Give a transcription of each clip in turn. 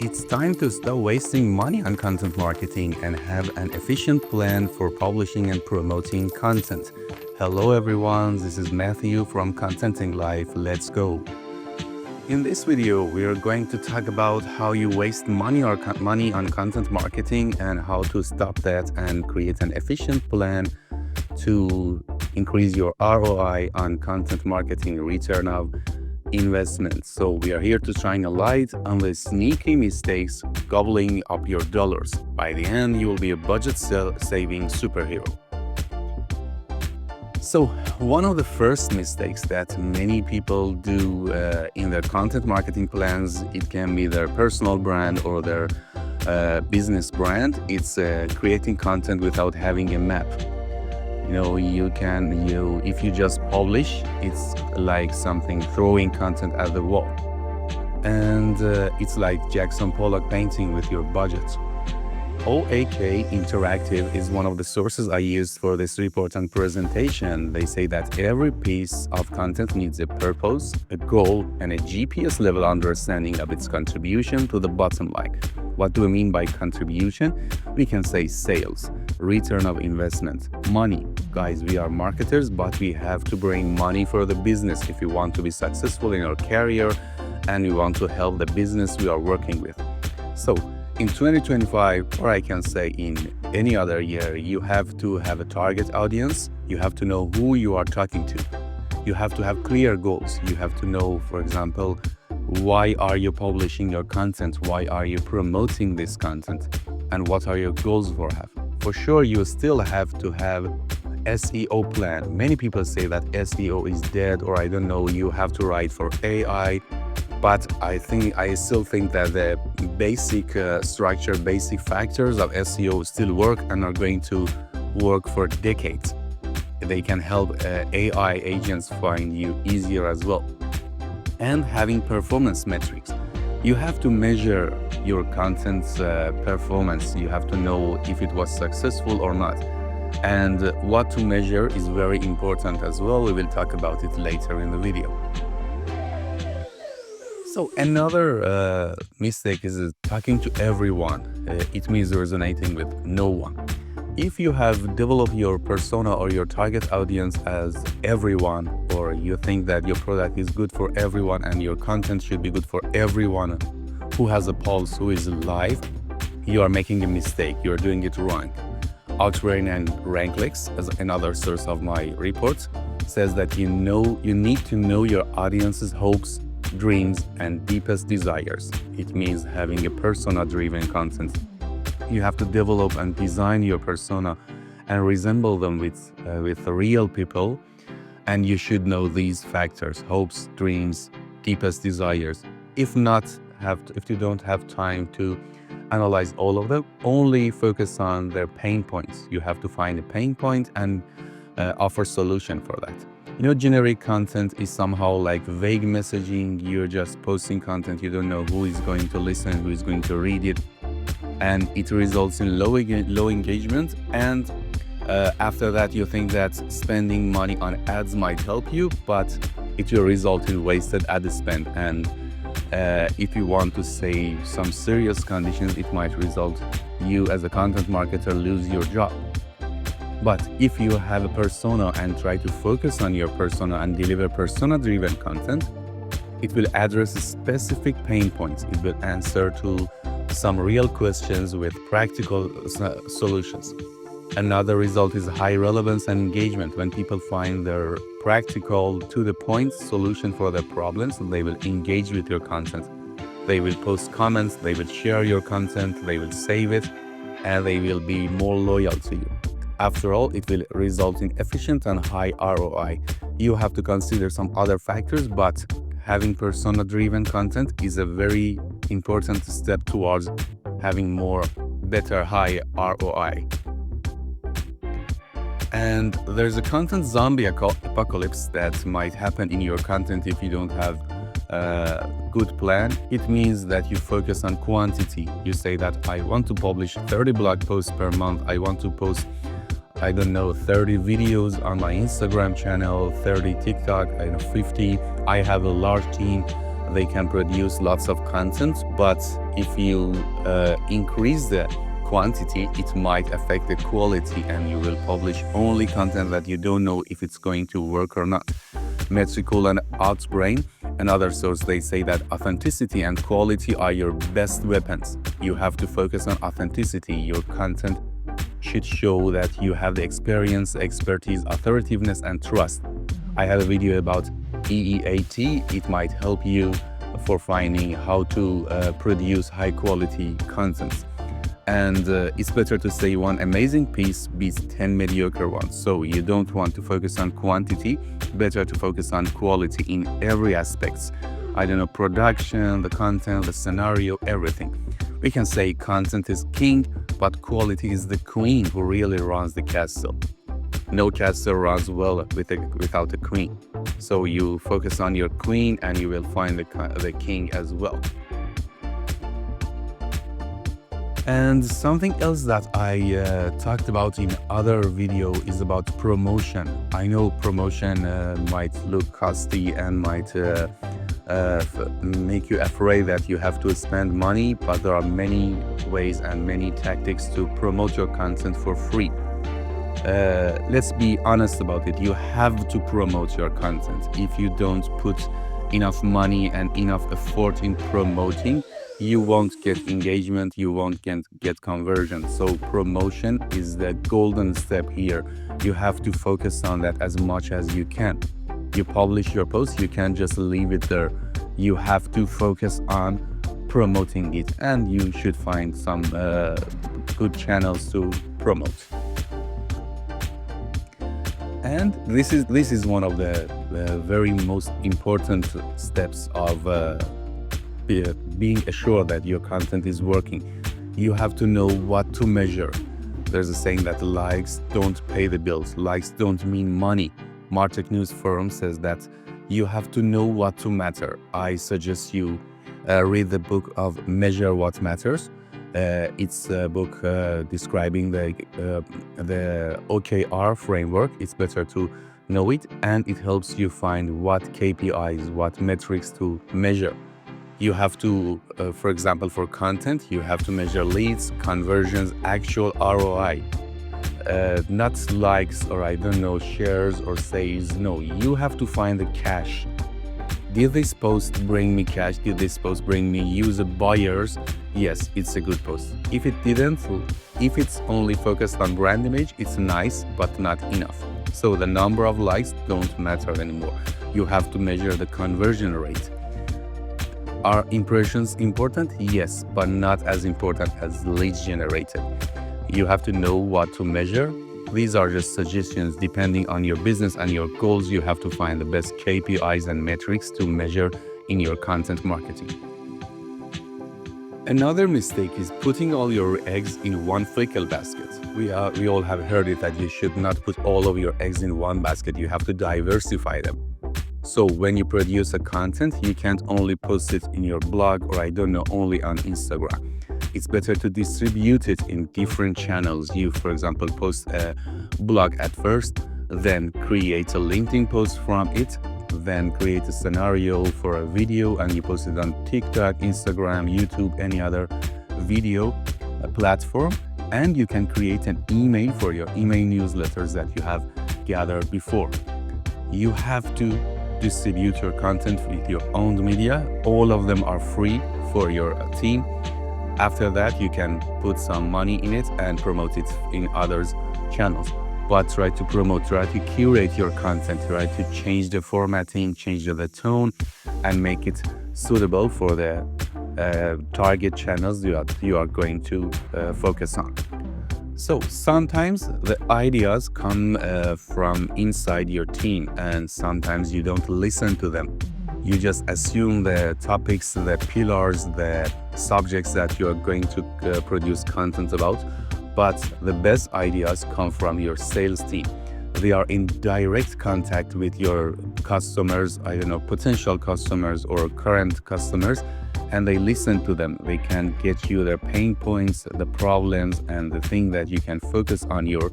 It's time to stop wasting money on content marketing and have an efficient plan for publishing and promoting content. Hello everyone, this is Matthew from Contenting Life. Let's go. In this video, we are going to talk about how you waste money on content marketing and how to stop that and create an efficient plan to increase your ROI on content marketing, return of investment. So we are here to shine a light on the sneaky mistakes gobbling up your dollars. By the end, you will be a budget-saving superhero. So one of the first mistakes that many people do in their content marketing plans, it can be their personal brand or their business brand, it's creating content without having a map. If you just publish, it's like something throwing content at the wall. And it's like Jackson Pollock painting with your budget. OAK Interactive is one of the sources I used for this report and presentation. They say that every piece of content needs a purpose, a goal, and a GPS level understanding of its contribution to the bottom line. What do we mean by contribution? We can say sales, return of investment, money. Guys, we are marketers, but we have to bring money for the business if we want to be successful in our career and we want to help the business we are working with. So in 2025, or I can say in any other year, you have to have a target audience. You have to know who you are talking to. You have to have clear goals. You have to know, for example, why are you publishing your content? Why are you promoting this content? And what are your goals for sure, you still have to have SEO plan. Many people say that SEO is dead, or I don't know, you have to write for AI. But I still think that the basic structure, basic factors of SEO still work and are going to work for decades. They can help AI agents find you easier as well. And having performance metrics. You have to measure your content's performance. You have to know if it was successful or not. And what to measure is very important as well. We will talk about it later in the video. So another mistake is talking to everyone. It means resonating with no one. If you have developed your persona or your target audience as everyone, or you think that your product is good for everyone and your content should be good for everyone who has a pulse, who is alive, you are making a mistake. You're doing it wrong. Outbrain and Ranklix, as another source of my report, says that you need to know your audience's hopes, dreams, and deepest desires. It means having a persona-driven content. You have to develop and design your persona and resemble them with real people. And you should know these factors: hopes, dreams, deepest desires. If you don't have time to analyze all of them, only focus on their pain points. You have to find a pain point and offer solution for that. Generic content is somehow like vague messaging. You're just posting content. You don't know who is going to listen, who is going to read it. And it results in low engagement. And after that, you think that spending money on ads might help you, but it will result in wasted ad spend. And if you want to say some serious conditions, it might result you as a content marketer lose your job. But if you have a persona and try to focus on your persona and deliver persona-driven content, it will address specific pain points. It will answer to some real questions with practical solutions. Another result is high relevance and engagement. When people find their practical, to-the-point solution for their problems, they will engage with your content. They will post comments, they will share your content, they will save it, and they will be more loyal to you. After all, it will result in efficient and high ROI. You have to consider some other factors, but having persona-driven content is a very important step towards having better high ROI. And there's a content zombie apocalypse that might happen in your content if you don't have a good plan. It means that you focus on quantity. You say that I want to publish 30 blog posts per month. I want to post 30 videos on my Instagram channel, 30 TikTok, 50. I have a large team. They can produce lots of content, But if you increase the quantity, it might affect the quality, and you will publish only content that you don't know if it's going to work or not. Metricool and Outbrain, another source, they say that authenticity and quality are your best weapons. You have to focus on authenticity. Your content should show that you have the experience, expertise, authoritativeness, and trust. I have a video about EEAT. It might help you for finding how to produce high quality content. And it's better to say one amazing piece beats 10 mediocre ones. So you don't want to focus on quantity, better to focus on quality in every aspect. I don't know, production, the content, the scenario, everything. We can say content is king, but quality is the queen who really runs the castle. No castle runs well without a queen. So you focus on your queen and you will find the king as well. And something else that I talked about in other video is about promotion. I know promotion might look costly and might make you afraid that you have to spend money, but there are many ways and many tactics to promote your content for free. Let's be honest about it. You have to promote your content. If you don't put enough money and enough effort in promoting, you won't get engagement, you won't get conversion. So promotion is the golden step here. You have to focus on that as much as you can. You publish your post, you can't just leave it there. You have to focus on promoting it, and you should find some good channels to promote. And this is one of the very most important steps of being assured that your content is working. You have to know what to measure. There's a saying that likes don't pay the bills. Likes don't mean money. Martech News Forum says that you have to know what to matter. I suggest you read the book of Measure What Matters. It's a book describing the OKR framework. It's better to know it, and it helps you find what KPIs, what metrics to measure. You have to, for example, for content, you have to measure leads, conversions, actual ROI, not likes or I don't know, shares or sales. No, you have to find the cash. Did this post bring me cash? Did this post bring me user buyers? Yes, it's a good post. If it didn't, if it's only focused on brand image, it's nice, but not enough. So the number of likes don't matter anymore. You have to measure the conversion rate. Are impressions important? Yes, but not as important as leads generated. You have to know what to measure. These are just suggestions depending on your business and your goals. You have to find the best KPIs and metrics to measure in your content marketing. Another mistake is putting all your eggs in one fickle basket. We all have heard it that you should not put all of your eggs in one basket. You have to diversify them. So when you produce a content, you can't only post it in your blog or I don't know, only on Instagram. It's better to distribute it in different channels. You, for example, post a blog at first, then create a LinkedIn post from it, then create a scenario for a video and you post it on TikTok, Instagram, YouTube, any other video platform. And you can create an email for your email newsletters that you have gathered before. You have to distribute your content with your own media. All of them are free for your team. After that, you can put some money in it and promote it in others' channels. But try to promote, try to curate your content, try to change the formatting, change the tone, and make it suitable for the target channels you are going to focus on. So sometimes the ideas come from inside your team, and sometimes you don't listen to them. You just assume the topics, the pillars, the subjects that you are going to produce content about. But the best ideas come from your sales team. They are in direct contact with your customers, I don't know, potential customers or current customers, and they listen to them. They can get you their pain points, the problems, and the thing that you can focus on your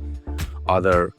other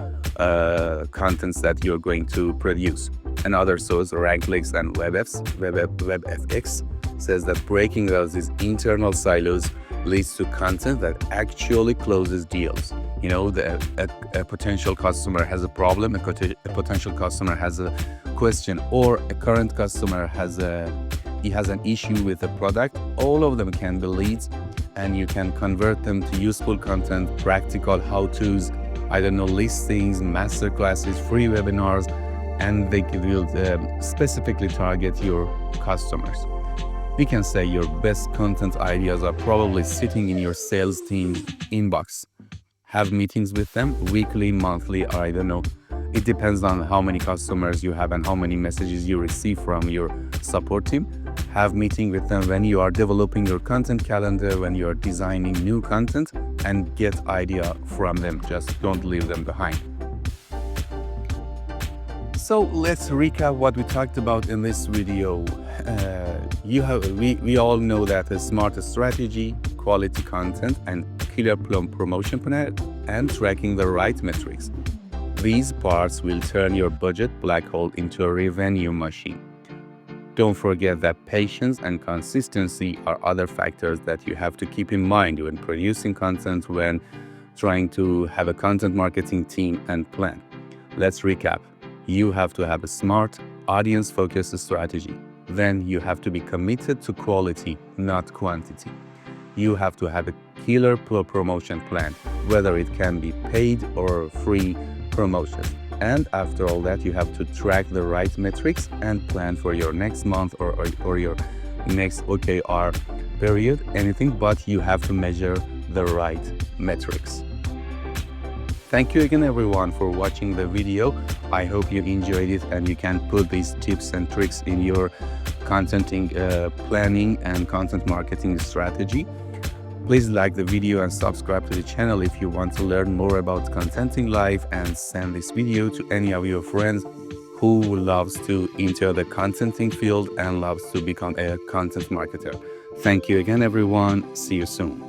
contents that you're going to produce. And other sources, RankLeaks and WebFX. says that breaking these internal silos leads to content that actually closes deals. You know, a potential customer has a problem, a potential customer has a question, or a current customer has an issue with a product. All of them can be leads, and you can convert them to useful content, practical how-tos, I don't know, listings, master classes, free webinars, and they will specifically target your customers. We can say your best content ideas are probably sitting in your sales team inbox. Have meetings with them weekly, monthly, or I don't know. It depends on how many customers you have and how many messages you receive from your support team. Have meeting with them when you are developing your content calendar, when you are designing new content, and get idea from them. Just don't leave them behind. So let's recap what we talked about in this video. We all know that a smart strategy, quality content, and clear promotion plan, and tracking the right metrics. These parts will turn your budget black hole into a revenue machine. Don't forget that patience and consistency are other factors that you have to keep in mind when producing content, when trying to have a content marketing team and plan. Let's recap. You have to have a smart, audience-focused strategy. Then you have to be committed to quality, not quantity. You have to have a killer promotion plan, whether it can be paid or free promotions. And after all that, you have to track the right metrics and plan for your next month or your next OKR period, anything, but you have to measure the right metrics. Thank you again, everyone, for watching the video. I hope you enjoyed it and you can put these tips and tricks in your content planning and content marketing strategy. Please like the video and subscribe to the channel if you want to learn more about contenting life, and send this video to any of your friends who loves to enter the contenting field and loves to become a content marketer. Thank you again, everyone. See you soon.